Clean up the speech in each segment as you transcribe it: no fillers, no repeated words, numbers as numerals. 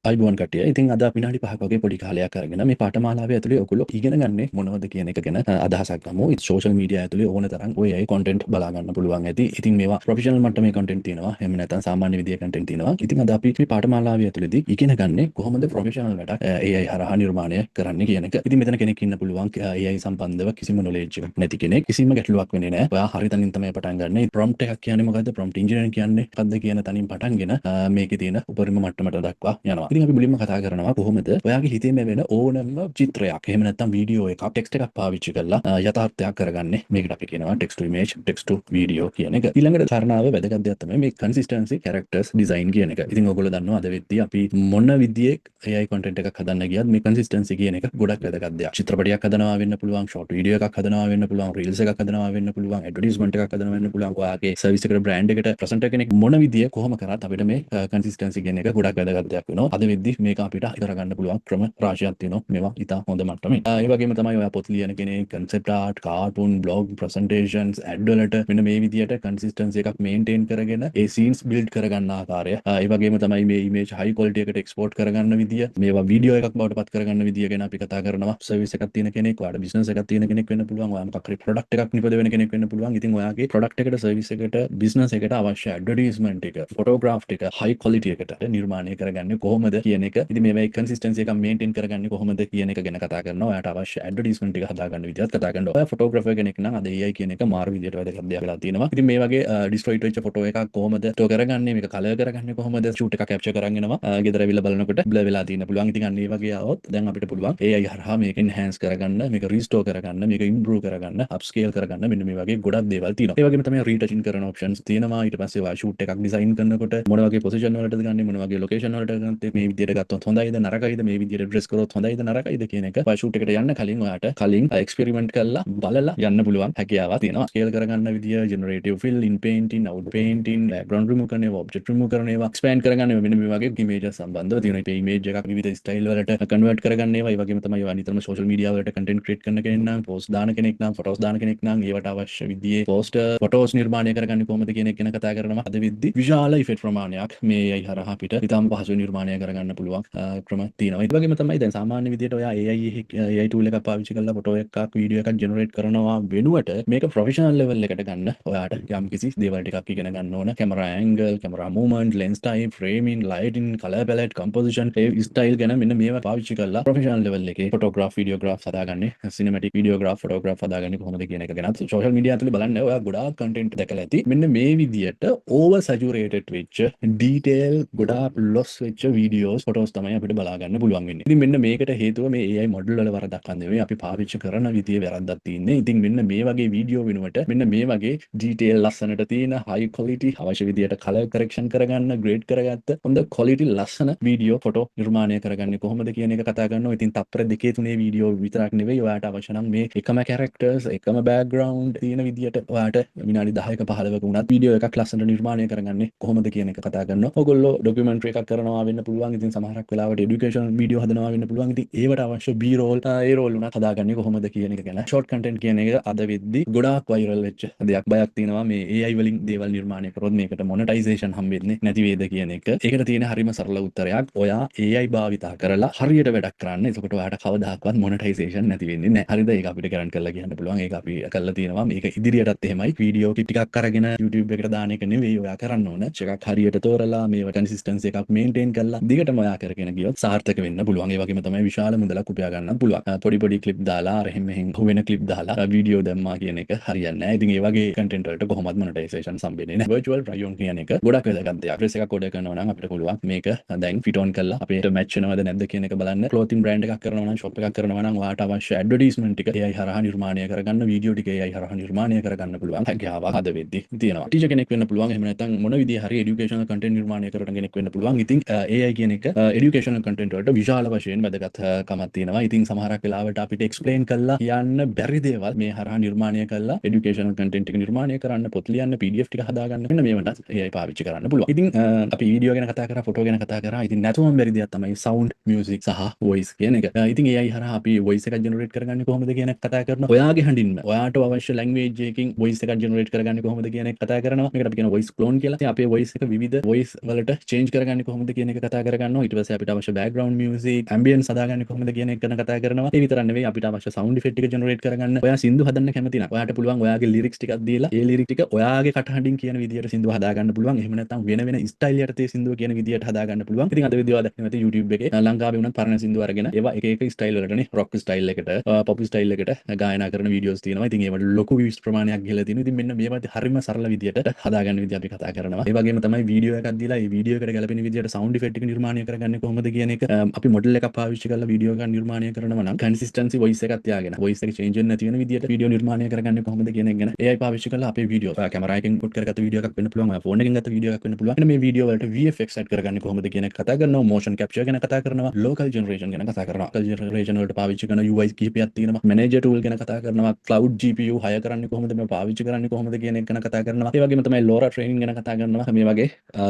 අයිබෝන් කටිය ඉතින් අද විනාඩි 5ක වගේ පොඩි කාලයක් අරගෙන මේ පාඨමාලාවේ ඇතුලේ ඔයගොල්ලෝ ඉගෙන ගන්නේ මොනවද කියන එක ගැන අදහසක් ගමු. සෝෂල් මීඩියා ඇතුලේ ඕන තරම් ඔය AI කන්ටෙන්ට් බලා ගන්න පුළුවන් ඇති. ඉතින් මේවා ප්‍රොෆෙෂනල් මට්ටමේ කන්ටෙන්ට් තියෙනවා. එහෙම නැත්නම් සාමාන්‍ය විදිහේ කන්ටෙන්ට් තියෙනවා. ඉතින් අද අපි මේ පාඨමාලාවේ ඇතුලේදී ඉගෙන ගන්නේ කොහොමද ප්‍රොෆෙෂනල් වැඩක් AI හරහා නිර්මාණය කරන්න කියන එක. ඉතින් මෙතන කෙනෙක් ඉන්න පුළුවන් AI සම්බන්ධව කිසිම knowledge එකක් නැති කෙනෙක්. කිසිම ගැටලුවක් වෙන්නේ නැහැ. ඔයා හරි තනින් තමයි පටන් ගන්න. prompt එකක් කියන්නේ මොකද්ද? prompt engineering කියන්නේ මොකද්ද කියන තනින් පටන්ගෙන මේකේ තියෙන උපරිම මට්ටමට දක්වා යනවා. ඉතින් අපි මුලින්ම කතා කරනවා කොහොමද ඔයාගේ හිතේම වෙන ඕනම චිත්‍රයක් එහෙම නැත්නම් වීඩියෝ එකක් ටෙක්ස්ට් එකක් පාවිච්චි කරලා යථාර්ථයක් කරගන්නේ. මේකට අපි කියනවා text to image text to video කියන එක. ඊළඟට කාරණාව වැදගත් දෙයක් තමයි මේ consistency characters design කියන එක. ඉතින් ඔයගොල්ලෝ දන්නවා අද වෙද්දී අපි මොන විදිහේ AI content එකක් හදන්න ගියත් මේ consistency කියන එක ගොඩක් වැදගත් දෙයක්. චිත්‍රපටයක් හදනවා වෙන්න පුළුවන්, short video එකක් හදනවා වෙන්න පුළුවන්, reels එකක් හදනවා වෙන්න පුළුවන්, advertisement එකක් හදනවා වෙන්න පුළුවන්. ඔයාගේ service එකට brand එකට presenter කෙනෙක් මොන විදිය කොහොම කරත් අපිට මේ consistency කියන එක ගොඩක් වැදගත් දෙයක් වෙනවා. අද වෙද්දී මේක අපිට කරගන්න පුළුවන් ක්‍රම රාශියක් තියෙනවා. මේවා ඉතා හොඳ මට්ටමේ. ඒ වගේම තමයි ඔයා පොත් ලියන කෙනෙක්, concept art, cartoon, blog, presentations, ad වලට මෙන්න මේ විදියට consistency එකක් maintain කරගෙන ඒ scenes build කරගන්න ආකාරය. ඒ වගේම තමයි මේ image high quality එකට export කරගන්න විදිය, මේවා වීඩියෝ එකක් බවට පත් කරගන්න විදිය ගැන අපි කතා කරනවා. service එකක් තියෙන කෙනෙක්, ඔයාට business එකක් තියෙන කෙනෙක් වෙන්න පුළුවන්, ඔයා මොකක් හරි product එකක් නිපද වෙන කෙනෙක් වෙන්න පුළුවන්. ඉතින් ඔයාගේ product එකට, service එකට, business එකට අවශ්‍ය advertisement එක, photograph එක high quality එකට නිර්මාණය කරගන්නේ කොහොමද කියන එක. ඉතින් මේවා consistency එක maintain කරගන්නේ කොහොමද කියන එක ගැන කතා කරනවා. ඔයාට අවශ්‍ය advertisement එක හදාගන්න විදිහත් කතා කරනවා. ඔයා photographer කෙනෙක් නම් අද AI කියන එක මාරු විදිහට වැදගත් දෙයක් වෙලා තියෙනවා. ඉතින් මේ වගේ destroyed වෙච්ච photo එකක් කොහොමද store කරගන්නේ, මේක color කරගන්නේ කොහොමද, shoot එකක් capture කරන් එනවා ගෙදර ඇවිල්ලා බලනකොට blur වෙලා තියෙන පුළුවන්. ඉතින් අන්න ඒ වගේ આવොත් දැන් අපිට පුළුවන් AI හරහා මේක enhance කරගන්න, මේක restore කරගන්න, මේක improve කරගන්න, upscale කරගන්න, මෙන්න මේ වගේ ගොඩක් දේවල් තියෙනවා. ඒ වගේම තමයි retouching කරන options තියෙනවා. ඊට පස්සේ ඔයා shoot එකක් design කරනකොට මොන වගේ position වලටද ගන්නේ, මොන වගේ location වලටද ගත්තේ, මේ විදියට ගත්තොත් හොඳයිද නරකයිද, මේ විදියට dress කරොත් හොඳයිද නරකයිද කියන එක ඔයා shoot එකට යන්න කලින් ඔයාට කලින් experiment කරලා බලලා යන්න පුළුවන් හැකියාවක් තියෙනවා. scale කරගන්න විදිය, generative fill, in painting, out painting, background remove කරන ඒවා, object remove කරන ඒවා, expand කරගන්න ඒවා, මෙන්න මේ වගේ images සම්බන්ධව තියෙනවා. ඒ image එකක් විවිධ style වලට convert කරගන්න ඒවා. ඒ වගේම තමයි ඔයා නිතරම social media වලට content create කරන කෙනෙක් නම්, post දාන කෙනෙක් නම්, photos දාන කෙනෙක් නම් ඒවට අවශ්‍ය විදිහේ poster photos නිර්මාණය කරගන්නේ කොහොමද කියන එක ගැන කතා කරනවා. අද වෙද්දී විශාල effect ප්‍රමාණයක් මේ AI හරහා අපිට ඉතාම පහසුවෙන් නිර්මාණය කරගන්න පුළුවන් ක්‍රම තියෙනවා. ඒ වගේම තමයි දැන් සාමාන්‍ය විදිහට ඔයා AI tool එකක් පාවිච්චි කරලා photo එකක් video එකක් generate කරනවා වෙනුවට මේක professional level එකට ගන්න ඔයාට යම්කිසි දේවල් ටිකක් ඉගෙන ගන්න ඕන. camera angle, camera movement, lens type, framing, lighting, color palette, composition, ඒ style ගැන මෙන්න මේවා පාවිච්චි කරලා professional level එකේ photograph, videograph හදාගන්නේ, cinematic videograph, photograph හදාගන්නේ කොහොමද කියන එක ගැන social media ඇතුලේ බලන්න ඔයා ගොඩාක් content දැකලා ඇති. මෙන්න මේ විදියට over saturated වෙච්ච detail ගොඩාක් loss වෙච්ච videos, photos තමයි අපිට බලා ගන්න පුළුවන් වෙන්නේ. ඉතින් මෙන්න මේකට හේතුව මේ AI model වල වරදක් නෙවෙයි, අපි පාවිච්චි කරන විදියේ වැරද්දක් තියෙන්නේ. ඉතින් මෙන්න මේ වගේ වීඩියෝ වෙනුවට මෙන්න මේ වගේ detail ලස්සනට තියෙන high quality අවශ්‍ය විදියට color correction කරගන්න, grade කරගත්ත හොඳ quality ලස්සන වීඩියෝ photo නිර්මාණය කරගන්නේ කොහොමද කියන එක කතා කරනවා. ඉතින් තප්පර දෙකේ තුනේ වීඩියෝ විතරක් නෙවෙයි, ඔයාට අවශ්‍ය නම් මේ එකම characters, එකම background තියෙන විදියට ඔයාට විනාඩි 10ක 15ක වුණත් වීඩියෝ එකක් ලස්සනට නිර්මාණය කරගන්නේ කොහොමද කියන එක කතා කරනවා. ඔයගොල්ලෝ documentary එකක් කරනවා වෙන්න පුළුවන්. ඉතින් සමහරක් වෙලාවට education video හදනවා වෙන්න පුළුවන්. ඉතින් ඒවට අවශ්‍ය B-roll ඒ roll උනත් හදාගන්නේ කොහොමද කියන එක ගැන. short content කියන එක අද වෙද්දී ගොඩාක් viral වෙච්ච දෙයක්. බයක් තියෙනවා මේ AI වලින් දේවල් නිර්මාණය කරොත් මේකට monetization හම්බෙන්නේ නැති වේද කියන එක. ඒකට තියෙන හරිම සරල උත්තරයක් ඔයා AI භාවිතා කරලා හරියට වැඩක් කරන්න. එතකොට ඔයාට කවදාකවත් monetization නැති වෙන්නේ නැහැ. හරිද? ඒක අපිට කරන් කරලා කියන්න පුළුවන්. ඒක අපි කරලා තියෙනවා. මේක ඉදිරියටත් එහෙමයි. වීඩියෝ ටිකක් අරගෙන YouTube එකට දාන එක නෙවෙයි ඔයා කරන්න ඕන. එකක් හරියට තෝරලා මේව consistency එකක් maintain කරලා දිගටම ඔයා කරගෙන ගියොත් සාර්ථක වෙන්න පුළුවන්. ඒ වගේම තමයි විශාල මුදලක් උපයා ගන්න පුළුවන්. පොඩි පොඩි clip දාලා අර මෙහෙන් වෙන clip දාලා වීඩියෝ දැම්මා කියන එක හරියන්නේ නැහැ. ඉතින් ඒ වගේ content වලට කොහොමවත් monetization සම්බෙන්නේ නැහැ. virtual try on කියන එක ගොඩක් වැදගත් දෙයක්. address එකක් order කරනවා නම් අපිට පුළුවන් මේක දැන් fit on කරලා අපිට match වෙනවද නැද්ද කියන එක බලන්න. clothing brand එකක් කරනවා නම්, shop එකක් කරනවා නම් ඔයාට අවශ්‍ය advertisement ටික AI හරහා නිර්මාණය කරගන්න, වීඩියෝ ටික AI හරහා නිර්මාණය කරගන්න පුළුවන් හැකියාවක් අද වෙද්දී තියෙනවා. ටීචර් කෙනෙක් වෙන්න පුළුවන්. එහෙම නැත්නම් මොන විදිහේ හරි educational content නිර්මාණය කරන කෙනෙක් වෙන්න පුළුවන්. ඉතින් AI කියන එක educational content වලට විශාල වශයෙන් වැදගත්කමක් තියෙනවා. ඉතින් සමහරක් වෙලාවට අපිට explain කරලා කියන්න බැරි දේවල් මේ හරහා නිර්මාණය කරලා educational content එක නිර්මාණය කරන්න, පොත් ලියන්න, PDF ටික හදාගන්න, මෙන්න මේවට AI පාවිච්චි කරන්න පුළුවන්. ඉතින් අපි වීඩියෝ ගැන කතා කරා, ෆොටෝ ගැන කතා කරා. ඉතින් නැතුවම බැරි දෙයක් තමයි sound, music සහ voice කියන එක. ඉතින් AI හරහා අපි voice එකක් generate කරගන්නේ කොහොමද කියන එක කතා කරනවා. ඔයාගේ හඬින්ම ඔයාට අවශ්‍ය language එකකින් voice එකක් generate කරගන්නේ කොහොමද කියන එක කතා කරනවා. මේකට අපි කියන voice clone කියලා. ඉතින් අපේ voice එක විවිධ voice වලට change කරගන්නේ කොහොමද කියන එක කතා කරනවා. කරගන්නවා. ඊට පස්සේ අපිට අවශ්‍ය බෑග්ග්‍රවුන්ඩ් මියුසික්, ඇම්බියන්ස් හදාගන්නේ කොහොමද කියන එක ගැන කතා කරනවා. ඒ විතරක් නෙවෙයි අපිට අවශ්‍ය සවුන්ඩ් ඉෆෙක්ට් ටික ජෙනරේට් කරගන්න. ඔයා සින්දු හදන්න කැමති නම් ඔයාට පුළුවන් ඔයාගේ ලිරික්ස් ටිකක් දීලා ඒ ලිරික් ටික ඔයාගේ කටහඬින් කියන විදියට සින්දුව හදාගන්න පුළුවන්. එහෙම නැත්නම් වෙන ස්ටයිල් යටතේ සින්දුව කියන විදියට හදාගන්න පුළුවන්. ඉතින් අද විදියව දැක්කම ඇති YouTube එකේ ලංකාවේ වුණත් පරණ සින්දු අරගෙන ඒවා එක එක ස්ටයිල් වලටනේ රොක් ස්ටයිල් එකට පොප් ස්ටයිල් එකට ගායනා කරන වීඩියෝස් තියෙනවා. ඉතින් ඒවට ලොකු views ප්‍රමාණයක් ගිහලා තියෙනවා. ඉතින් මෙන්න මේවත් හරිම සරල විදියට හදාගන්න විදිය අපි කතා කරනවා. ඒ වගේම තමයි වීඩියෝ එකක් දීලා ඒ වීඩියෝ එකට ගැලපෙන විදියට සවුන්ඩ් ඉෆෙක්ට් එක නිර්මාණය කරගන්නේ කොහොමද කියන එක අපි මොඩල් එකක් පාවිච්චි කරලා වීඩියෝ එකක් නිර්මාණය කරනවා නම් කන්සිස්ටන්සි වොයිස් එකක් තියාගෙන වොයිස් එක චේන්ජ් වෙන්නේ නැති වෙන විදියට වීඩියෝ නිර්මාණය කරගන්නේ කොහොමද කියන එක ගැන AI පාවිච්චි කරලා අපේ වීඩියෝ කැමරා එකෙන් ඉන්පුට් කරගත්ත වීඩියෝ එකක් වෙන්න පුළුවන්. ඔයා ෆෝන් එකෙන් ගත්ත වීඩියෝ එකක් වෙන්න පුළුවන්. මේ වීඩියෝ වලට VFX ඇඩ් කරගන්නේ කොහොමද කියන එක කතා කරනවා. motion capture ගැන කතා කරනවා. local generation ගැන කතා කරනවා. local generation වලට පාවිච්චි කරන UI කිහිපයක් තියෙනවා. manager tool ගැන කතා කරනවා. cloud GPU hire කරන්නේ කොහොමද මේ පාවිච්චි කරන්නේ කොහොමද කියන එක ගැන කතා කරනවා. ඒ වගේම තමයි LoRa training ගැන කතා කරනවා. මේ වගේ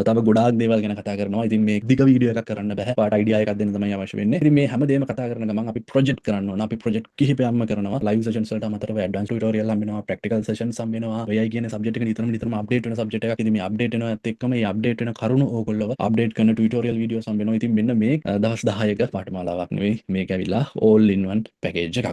තව ගොඩාක් දේවල් ගැන කතා කරනවා. ඉතින් මේ දිග වීඩියෝ එකක් කරන්න බෑ. පාට අයිඩියා එකක් දෙන්න තමයි අවශ්‍ය වෙන්නේ. ඉතින් මේ හැමදේම කතා කරන ගමන් අපි ප්‍රොජෙක්ට් කරන්න ඕන. අපි ප්‍රොජෙක්ට් කිහිපයක්ම කරනවා. live sessions වලට අමතරව advanced tutorial හම්බ වෙනවා. practical sessions හම්බ වෙනවා. AI කියන subject එක නිතරම update වෙන subject එකක්. ඉතින් මේ update වෙනවත් එක්කම මේ update වෙන කරුණු ඕගොල්ලෝ update කරන tutorial videos හම්බ වෙනවා. ඉතින් මෙන්න මේ දවස් 10ක පාඨමාලාවක් නෙවෙයි මේක ඇවිල්ලා all in one package එකක්.